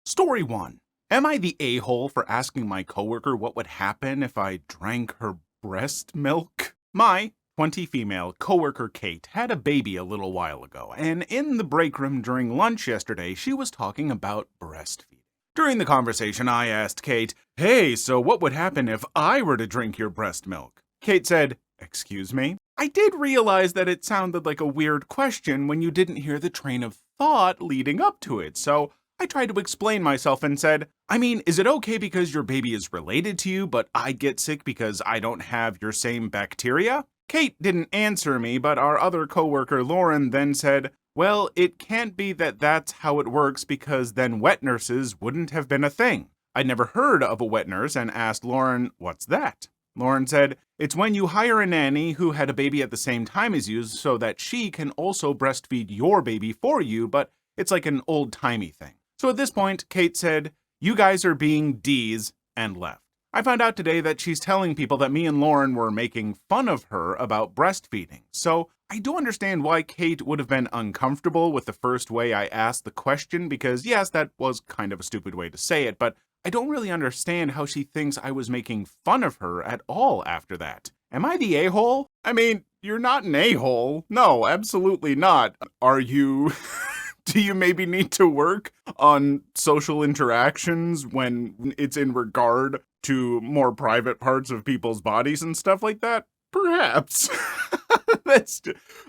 Story 1. Am I the a-hole for asking my coworker what would happen if I drank her breast milk? My 20 female coworker Kate had a baby a little while ago, and in the break room during lunch yesterday, she was talking about breastfeeding. During the conversation, I asked Kate, "Hey, so what would happen if I were to drink your breast milk?" Kate said, "Excuse me?" I did realize that it sounded like a weird question when you didn't hear the train of thought leading up to it, so I tried to explain myself and said, is it okay because your baby is related to you, but I get sick because I don't have your same bacteria? Kate didn't answer me, but our other coworker Lauren then said, well, it can't be that that's how it works because then wet nurses wouldn't have been a thing. I'd never heard of a wet nurse and asked Lauren, what's that? Lauren said, it's when you hire a nanny who had a baby at the same time as you so that she can also breastfeed your baby for you, but it's like an old-timey thing. So at this point, Kate said, you guys are being D's, and left. I found out today that she's telling people that me and Lauren were making fun of her about breastfeeding. So I do understand why Kate would have been uncomfortable with the first way I asked the question because yes, that was kind of a stupid way to say it, but I don't really understand how she thinks I was making fun of her at all after that. Am I the a-hole? You're not an a-hole. No, absolutely not. Are you... Do you maybe need to work on social interactions when it's in regard to more private parts of people's bodies and stuff like that? Perhaps.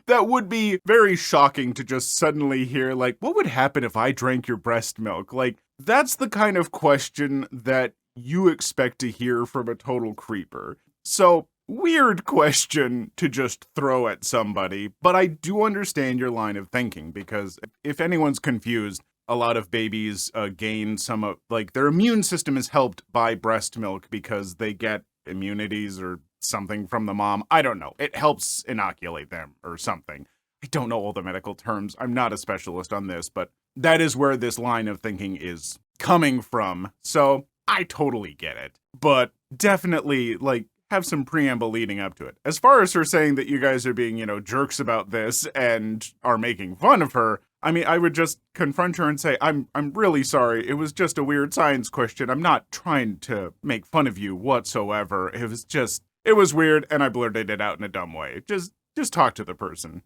That would be very shocking to just suddenly hear, like, what would happen if I drank your breast milk? Like, that's the kind of question that you expect to hear from a total creeper. So, weird question to just throw at somebody, but I do understand your line of thinking because if anyone's confused, a lot of babies gain some of, like, their immune system is helped by breast milk because they get immunities or something from the mom. I don't know. It helps inoculate them or something. I don't know all the medical terms. I'm not a specialist on this, but that is where this line of thinking is coming from. So I totally get it, but definitely, like, have some preamble leading up to it. As far as her saying that you guys are being, jerks about this and are making fun of her, I would just confront her and say, I'm really sorry. It was just a weird science question. I'm not trying to make fun of you whatsoever. It was weird and I blurted it out in a dumb way. Just talk to the person.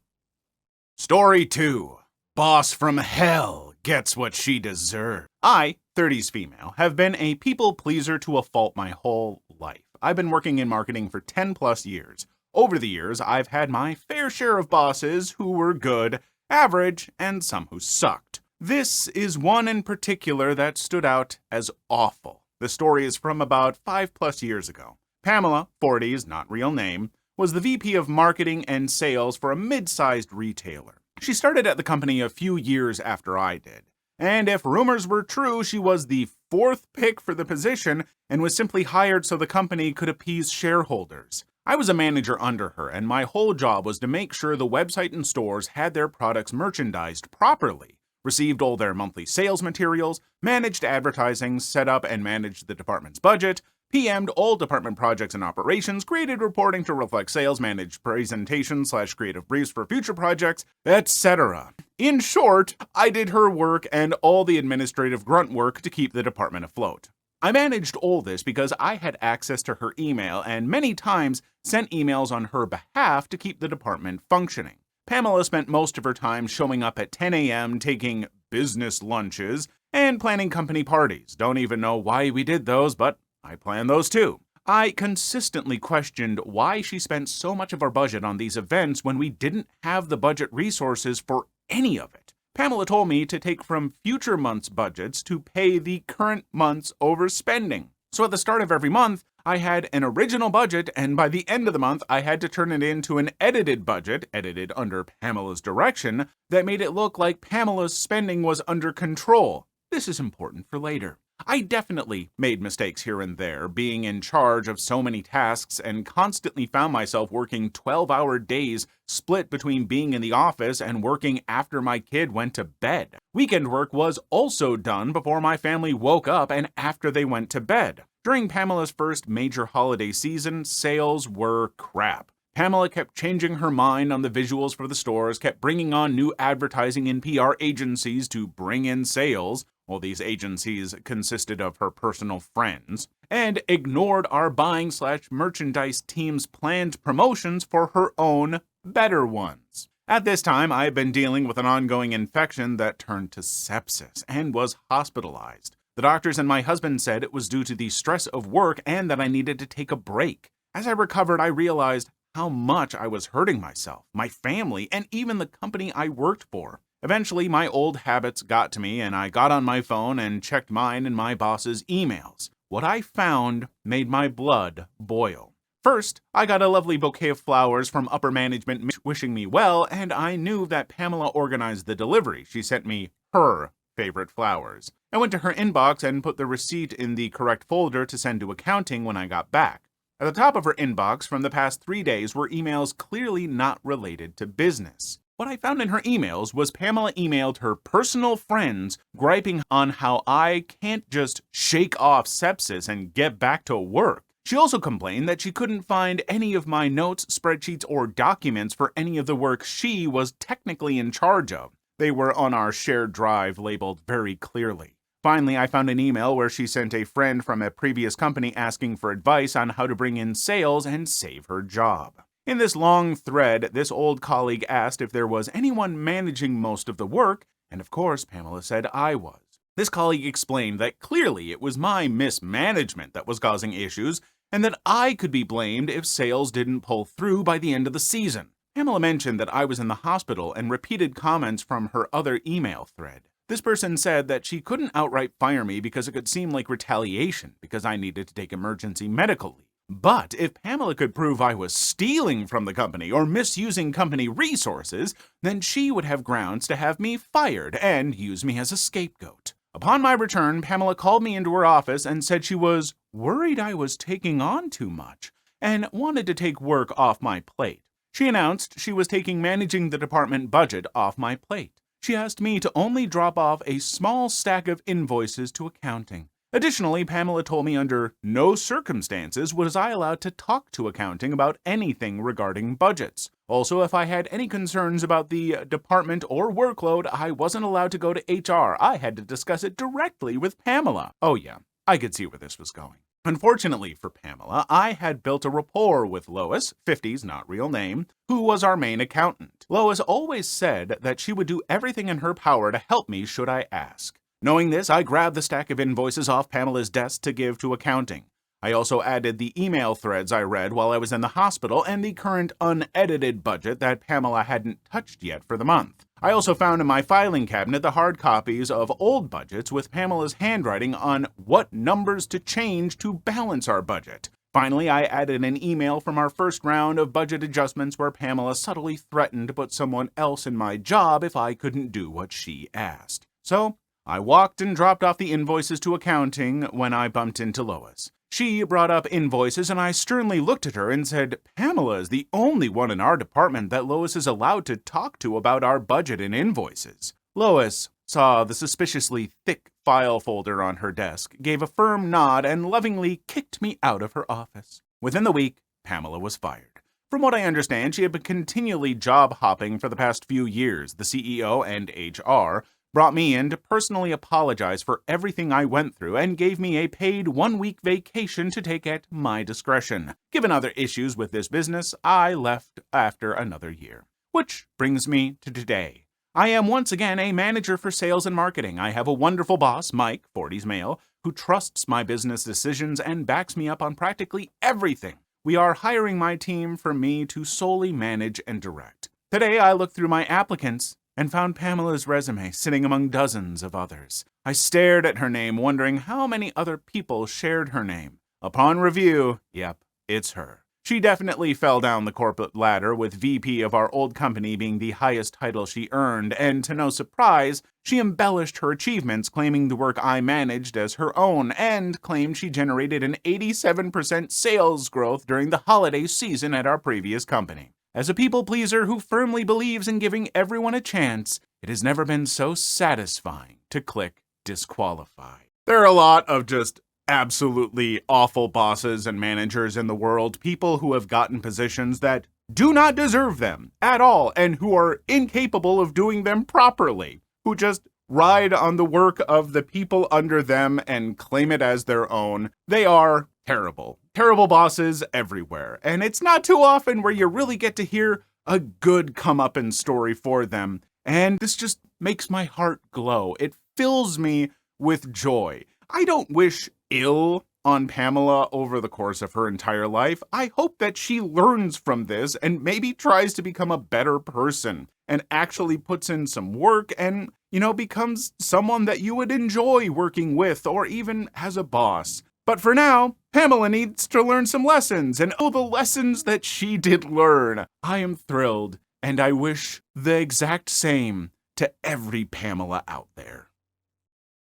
Story 2. Boss from hell gets what she deserves. I, 30s female, have been a people pleaser to a fault my whole life. I've been working in marketing for 10 plus years. Over the years, I've had my fair share of bosses who were good, average, and some who sucked. This is one in particular that stood out as awful. The story is from about 5 plus years ago. Pamela, 40s, not real name, was the VP of marketing and sales for a mid-sized retailer. She started at the company a few years after I did. And if rumors were true, she was the 4th pick for the position and was simply hired so the company could appease shareholders. I was a manager under her, and my whole job was to make sure the website and stores had their products merchandised properly, received all their monthly sales materials, managed advertising, set up and managed the department's budget, PM'd all department projects and operations, created reporting to reflect sales, managed presentations/creative briefs for future projects, etc. In short, I did her work and all the administrative grunt work to keep the department afloat. I managed all this because I had access to her email and many times sent emails on her behalf to keep the department functioning. Pamela spent most of her time showing up at 10 a.m., taking business lunches, and planning company parties. Don't even know why we did those, but I planned those too. I consistently questioned why she spent so much of our budget on these events when we didn't have the budget resources for any of it. Pamela told me to take from future months' budgets to pay the current month's overspending. So at the start of every month, I had an original budget, and by the end of the month, I had to turn it into an edited budget, edited under Pamela's direction, that made it look like Pamela's spending was under control. This is important for later. I definitely made mistakes here and there, being in charge of so many tasks and constantly found myself working 12-hour days split between being in the office and working after my kid went to bed. Weekend work was also done before my family woke up and after they went to bed. During Pamela's first major holiday season, sales were crap. Pamela kept changing her mind on the visuals for the stores, kept bringing on new advertising and PR agencies to bring in sales, Well, these agencies consisted of her personal friends, and ignored our buying/merchandise team's planned promotions for her own better ones. At this time, I had been dealing with an ongoing infection that turned to sepsis and was hospitalized. The doctors and my husband said it was due to the stress of work and that I needed to take a break. As I recovered, I realized how much I was hurting myself, my family, and even the company I worked for. Eventually, my old habits got to me, and I got on my phone and checked mine and my boss's emails. What I found made my blood boil. First, I got a lovely bouquet of flowers from upper management wishing me well, and I knew that Pamela organized the delivery. She sent me her favorite flowers. I went to her inbox and put the receipt in the correct folder to send to accounting when I got back. At the top of her inbox from the past 3 days were emails clearly not related to business. What I found in her emails was Pamela emailed her personal friends griping on how I can't just shake off sepsis and get back to work. She also complained that she couldn't find any of my notes, spreadsheets, or documents for any of the work she was technically in charge of. They were on our shared drive labeled very clearly. Finally, I found an email where she sent a friend from a previous company asking for advice on how to bring in sales and save her job. In this long thread, this old colleague asked if there was anyone managing most of the work, and of course, Pamela said I was. This colleague explained that clearly it was my mismanagement that was causing issues, and that I could be blamed if sales didn't pull through by the end of the season. Pamela mentioned that I was in the hospital and repeated comments from her other email thread. This person said that she couldn't outright fire me because it could seem like retaliation because I needed to take emergency medical leave. But if Pamela could prove I was stealing from the company or misusing company resources, then she would have grounds to have me fired and use me as a scapegoat. Upon my return, Pamela called me into her office and said she was worried I was taking on too much and wanted to take work off my plate. She announced she was taking managing the department budget off my plate. She asked me to only drop off a small stack of invoices to accounting. Additionally, Pamela told me under no circumstances was I allowed to talk to accounting about anything regarding budgets. Also, if I had any concerns about the department or workload, I wasn't allowed to go to HR. I had to discuss it directly with Pamela. Oh yeah, I could see where this was going. Unfortunately for Pamela, I had built a rapport with Lois, 50's not real name, who was our main accountant. Lois always said that she would do everything in her power to help me should I ask. Knowing this, I grabbed the stack of invoices off Pamela's desk to give to accounting. I also added the email threads I read while I was in the hospital and the current unedited budget that Pamela hadn't touched yet for the month. I also found in my filing cabinet the hard copies of old budgets with Pamela's handwriting on what numbers to change to balance our budget. Finally, I added an email from our first round of budget adjustments where Pamela subtly threatened to put someone else in my job if I couldn't do what she asked. So, I walked and dropped off the invoices to accounting when I bumped into Lois. She brought up invoices and I sternly looked at her and said, Pamela is the only one in our department that Lois is allowed to talk to about our budget and invoices. Lois saw the suspiciously thick file folder on her desk, gave a firm nod, and lovingly kicked me out of her office. Within the week, Pamela was fired. From what I understand, she had been continually job hopping for the past few years. The CEO and HR brought me in to personally apologize for everything I went through and gave me a paid 1-week vacation to take at my discretion. Given other issues with this business, I left after another year. Which brings me to today. I am once again a manager for sales and marketing. I have a wonderful boss, Mike, 40s male, who trusts my business decisions and backs me up on practically everything. We are hiring my team for me to solely manage and direct. Today, I looked through my applicants and found Pamela's resume sitting among dozens of others. I stared at her name, wondering how many other people shared her name. Upon review, yep, it's her. She definitely fell down the corporate ladder, with VP of our old company being the highest title she earned, and to no surprise, she embellished her achievements, claiming the work I managed as her own, and claimed she generated an 87% sales growth during the holiday season at our previous company. As a people-pleaser who firmly believes in giving everyone a chance, it has never been so satisfying to click disqualify. There are a lot of just absolutely awful bosses and managers in the world, people who have gotten positions that do not deserve them at all and who are incapable of doing them properly, who just ride on the work of the people under them and claim it as their own. They are terrible. Terrible bosses everywhere. And it's not too often where you really get to hear a good comeuppance story for them. And this just makes my heart glow. It fills me with joy. I don't wish ill on Pamela over the course of her entire life. I hope that she learns from this and maybe tries to become a better person and actually puts in some work and, becomes someone that you would enjoy working with or even as a boss. But for now, Pamela needs to learn some lessons, and the lessons that she did learn. I am thrilled, and I wish the exact same to every Pamela out there.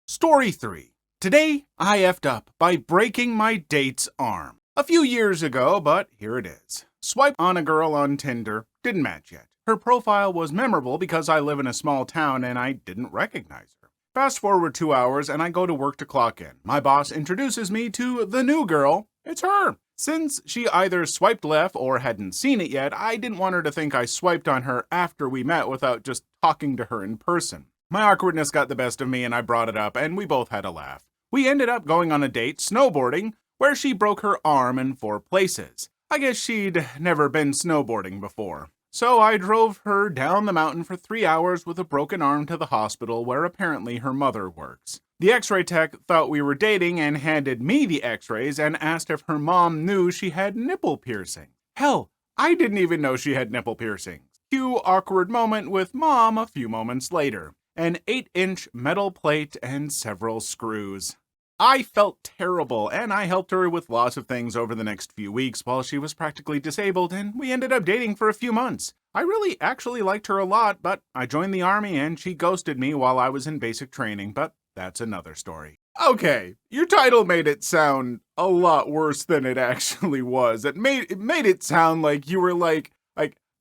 Story 3. Today, I effed up by breaking my date's arm. A few years ago, but here it is. Swiped on a girl on Tinder, didn't match yet. Her profile was memorable because I live in a small town and I didn't recognize her. Fast forward 2 hours and I go to work to clock in. My boss introduces me to the new girl. It's her. Since she either swiped left or hadn't seen it yet, I didn't want her to think I swiped on her after we met without just talking to her in person. My awkwardness got the best of me and I brought it up and we both had a laugh. We ended up going on a date snowboarding where she broke her arm in 4 places. I guess she'd never been snowboarding before. So I drove her down the mountain for 3 hours with a broken arm to the hospital where apparently her mother works. The x-ray tech thought we were dating and handed me the x-rays and asked if her mom knew she had nipple piercing. Hell, I didn't even know she had nipple piercings. Cue awkward moment with mom a few moments later. An 8-inch metal plate and several screws. I felt terrible, and I helped her with lots of things over the next few weeks while she was practically disabled, and we ended up dating for a few months. I really actually liked her a lot, but I joined the army and she ghosted me while I was in basic training, but that's another story. Okay, your title made it sound a lot worse than it actually was. It made it sound like you were like,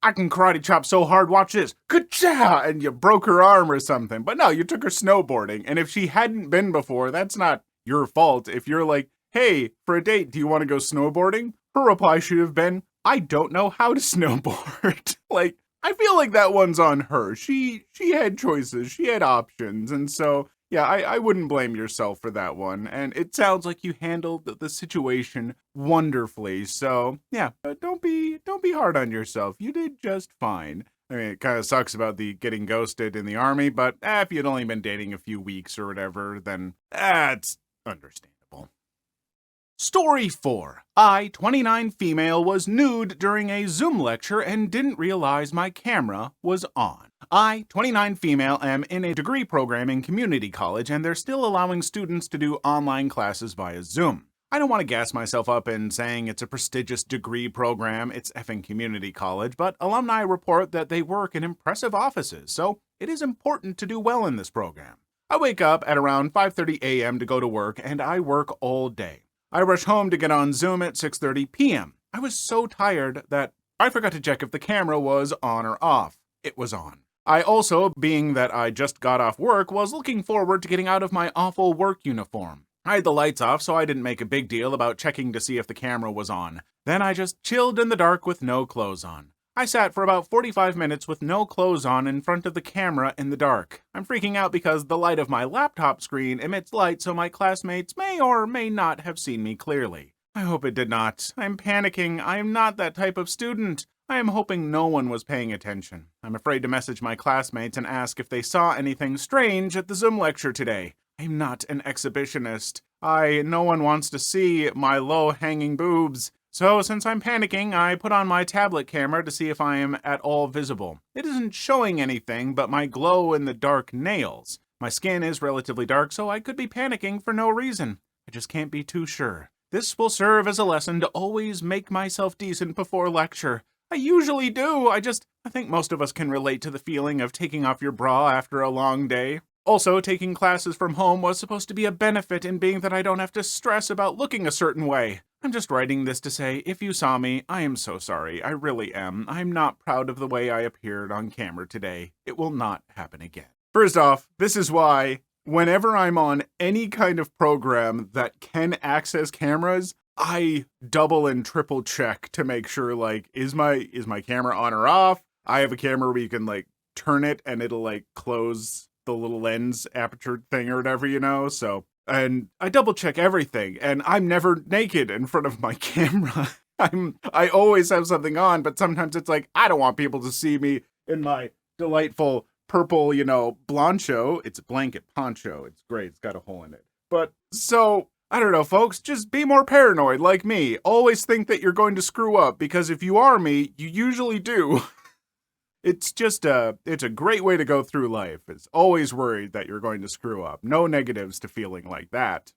I can karate chop so hard, watch this, ka-cha, and you broke her arm or something. But no, you took her snowboarding, and if she hadn't been before, that's not your fault. If you're like, hey, for a date, do you want to go snowboarding? Her reply should have been, I don't know how to snowboard. I feel like that one's on her. She had choices, she had options, and so, yeah, I wouldn't blame yourself for that one. And it sounds like you handled the situation wonderfully. So, yeah, don't be hard on yourself. You did just fine. I mean, it kind of sucks about the getting ghosted in the army, but if you'd only been dating a few weeks or whatever, then it's understandable. Story 4. I, 29 female, was nude during a Zoom lecture and didn't realize my camera was on. I, 29 female, am in a degree program in community college and they're still allowing students to do online classes via Zoom. I don't want to gas myself up in saying it's a prestigious degree program, it's effing community college, but alumni report that they work in impressive offices, so it is important to do well in this program. I wake up at around 5:30 a.m. to go to work and I work all day. I rush home to get on Zoom at 6:30 p.m. I was so tired that I forgot to check if the camera was on or off. It was on. I also, being that I just got off work, was looking forward to getting out of my awful work uniform. I had the lights off, so I didn't make a big deal about checking to see if the camera was on. Then I just chilled in the dark with no clothes on. I sat for about 45 minutes with no clothes on in front of the camera in the dark. I'm freaking out because the light of my laptop screen emits light so my classmates may or may not have seen me clearly. I hope it did not. I'm panicking. I am not that type of student. I am hoping no one was paying attention. I'm afraid to message my classmates and ask if they saw anything strange at the Zoom lecture today. I'm not an exhibitionist. No one wants to see my low-hanging boobs. So since I'm panicking, I put on my tablet camera to see if I am at all visible. It isn't showing anything but my glow-in-the-dark nails. My skin is relatively dark, so I could be panicking for no reason. I just can't be too sure. This will serve as a lesson to always make myself decent before lecture. I usually do. I think most of us can relate to the feeling of taking off your bra after a long day. Also, taking classes from home was supposed to be a benefit in being that I don't have to stress about looking a certain way. I'm just writing this to say, if you saw me, I am so sorry. I really am. I'm not proud of the way I appeared on camera today. It will not happen again. First off, this is why whenever I'm on any kind of program that can access cameras, I double and triple check to make sure, is my camera on or off? I have a camera where you can, turn it and it'll, close the little lens aperture thing or whatever. So, and I double check everything, and I'm never naked in front of my camera. I always have something on, but sometimes it's like, I don't want people to see me in my delightful purple, bloncho. It's a blanket poncho. It's great. It's got a hole in it. But so, I don't know, folks, just be more paranoid like me. Always think that you're going to screw up, because if you are me, you usually do. It's a great way to go through life. It's always worried that you're going to screw up. No negatives to feeling like that.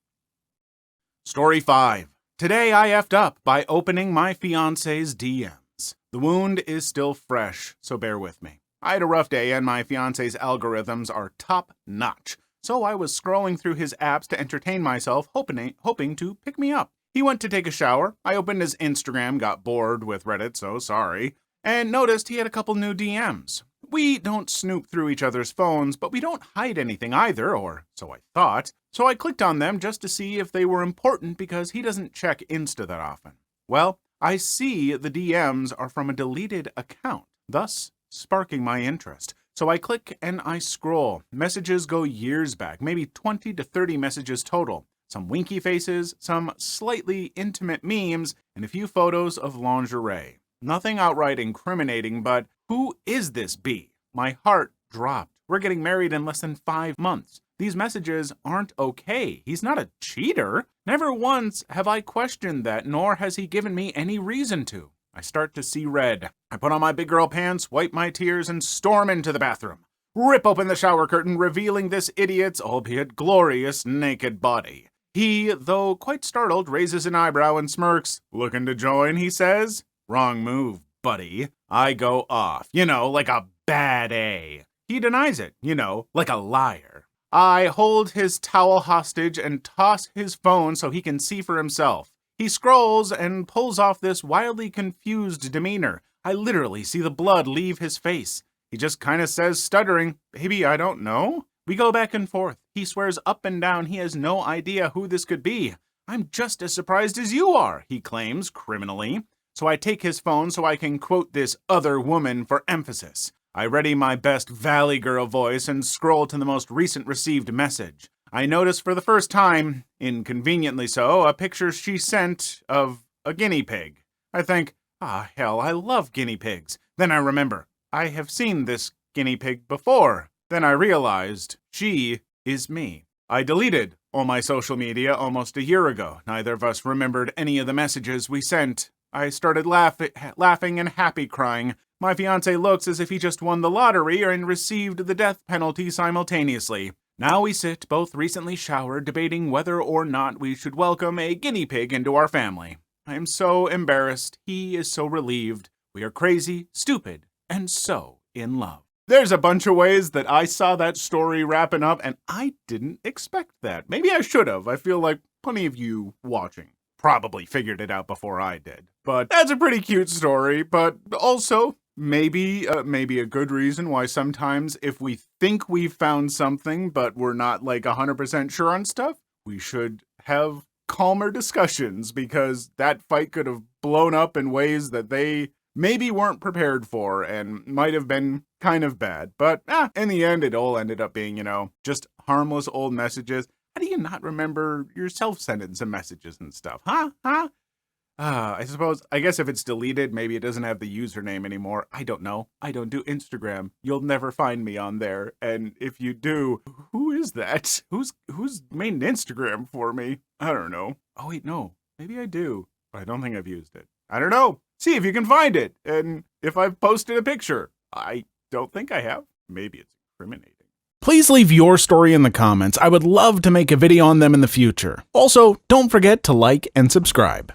Story 5. Today I effed up by opening my fiance's DMs. The wound is still fresh, so bear with me. I had a rough day and my fiance's algorithms are top notch. So I was scrolling through his apps to entertain myself, hoping to pick me up. He went to take a shower. I opened his Instagram, got bored with Reddit, so sorry, and noticed he had a couple new DMs. We don't snoop through each other's phones, but we don't hide anything either, or so I thought. So I clicked on them just to see if they were important because he doesn't check Insta that often. Well, I see the DMs are from a deleted account, thus sparking my interest. So I click and I scroll. Messages go years back, maybe 20 to 30 messages total. Some winky faces, some slightly intimate memes, and a few photos of lingerie. Nothing outright incriminating, but who is this B? My heart dropped. We're getting married in less than 5 months. These messages aren't okay. He's not a cheater. Never once have I questioned that, nor has he given me any reason to. I start to see red. I put on my big girl pants, wipe my tears, and storm into the bathroom. Rip open the shower curtain, revealing this idiot's, albeit glorious, naked body. He, though quite startled, raises an eyebrow and smirks. Looking to join, he says. Wrong move, buddy. I go off, like a bad A. He denies it, like a liar. I hold his towel hostage and toss his phone so he can see for himself. He scrolls and pulls off this wildly confused demeanor. I literally see the blood leave his face. He just kind of says, stuttering, "Baby, I don't know." We go back and forth. He swears up and down he has no idea who this could be. "I'm just as surprised as you are," he claims criminally. So I take his phone so I can quote this other woman for emphasis. I ready my best Valley Girl voice and scroll to the most recent received message. I notice for the first time, inconveniently so, a picture she sent of a guinea pig. I think, hell, I love guinea pigs. Then I remember, I have seen this guinea pig before. Then I realized, she is me. I deleted all my social media almost a year ago. Neither of us remembered any of the messages we sent. I started laughing and happy crying. My fiancé looks as if he just won the lottery and received the death penalty simultaneously. Now we sit, both recently showered, debating whether or not we should welcome a guinea pig into our family. I am so embarrassed. He is so relieved. We are crazy, stupid, and so in love. There's a bunch of ways that I saw that story wrapping up, and I didn't expect that. Maybe I should have. I feel like plenty of you watching probably figured it out before I did. But that's a pretty cute story, but also maybe a good reason why sometimes if we think we've found something but we're not like 100% sure on stuff, we should have calmer discussions, because that fight could have blown up in ways that they maybe weren't prepared for and might have been kind of bad. But in the end, it all ended up being, just harmless old messages. How do you not remember yourself sending some messages and stuff? I guess if it's deleted, maybe it doesn't have the username anymore. I don't know. I don't do Instagram. You'll never find me on there. And if you do, who is that? Who's made an Instagram for me? I don't know. Oh, wait, no. Maybe I do. I don't think I've used it. I don't know. See if you can find it. And if I've posted a picture. I don't think I have. Maybe it's incriminating. Please leave your story in the comments. I would love to make a video on them in the future. Also, don't forget to like and subscribe.